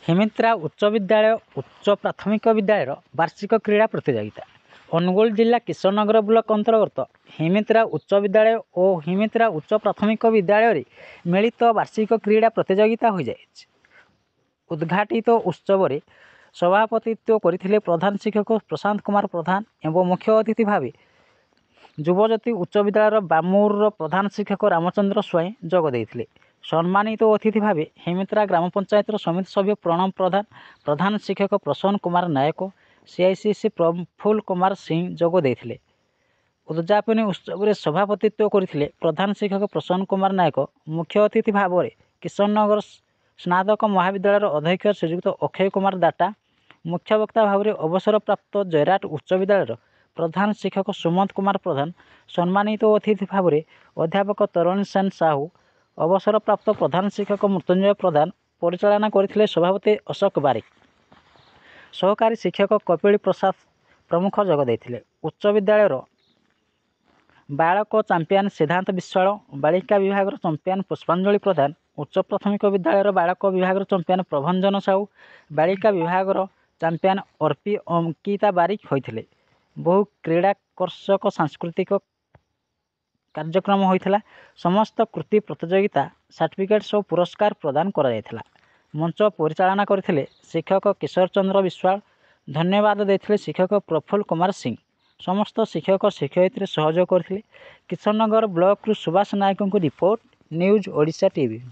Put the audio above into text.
हिमित्रा उच्च विद्यालय उच्च प्राथमिक विद्यालय वार्षिक क्रीड़ा प्रतियोगिता अनुगुल जिला किशोरनगर ब्लॉक अंतर्गत हिमित्रा उच्च विद्यालय और हिमित्रा उच्च प्राथमिक विद्यालय मिलित वार्षिक क्रीड़ा प्रतियोगिता हो जाए। उद्घाटित उत्सव में सभापतित्व करथिले प्रधान शिक्षक प्रशांत कुमार प्रधान एवं मुख्य अतिथि भाव युवज्योति उच्च विद्यालय बामूर प्रधान शिक्षक रामचंद्र स्वाई जोग देइथिले। सम्मानित अतिथि भाव हिमित्रा ग्राम पंचायत समिति सभ्य प्रणव प्रधान प्रधान शिक्षक प्रसन्न कुमार नायक सीआईसीसी प्रफुल्ल कुमार सिंह जोग देइथिले। उद्यापनी उत्सव में सभापतित्व करथिले प्रधान शिक्षक प्रसन्न कुमार नायक मुख्य अतिथि भाव किशोरनगर स्नातक महाविद्यालय अध्यक्ष श्रीयुक्त अक्षय कुमार दाटा मुख्य वक्ता भाव अवसर प्राप्त जयराट उच्च विद्यालय प्रधान शिक्षक सुमंत कुमार प्रधान सम्मानित अतिथि भाव अध्यापक तरुणी सेन साहू अवसर प्राप्त प्रधान शिक्षक मृत्युंजय प्रधान परिचालना करथिले सभापति अशोक बारिक सहकारी शिक्षक कपिल प्रसाद प्रमुख जोग देइथिले। उच्च विद्यालय बालक चैंपियन सिद्धांत विश्वाल बालिका विभाग चैंपियन पुष्पांजलि प्रधान उच्च प्राथमिक विद्यालय बालक विभाग चैंपियन प्रभंजन साहू बालिका विभाग चैंपियन अर्पी अंकिता बारिक होइथिले। बहु क्रीड़ाकर्षक सांस्कृतिक कार्यक्रम होइथिला। समस्त कृति प्रतियोगिता सर्टिफिकेट्स और पुरस्कार प्रदान करा जायथिला। मंच परिचालना करथिले शिक्षक किशोर चंद्र विश्वाल धन्यवाद देथिले शिक्षक प्रफुल्ल कुमार सिंह समस्त शिक्षक शिक्षयित्री सहयोग करथिले। किशोरनगर ब्लॉक सुभाष नायक रिपोर्ट न्यूज ओडिशा टीवी।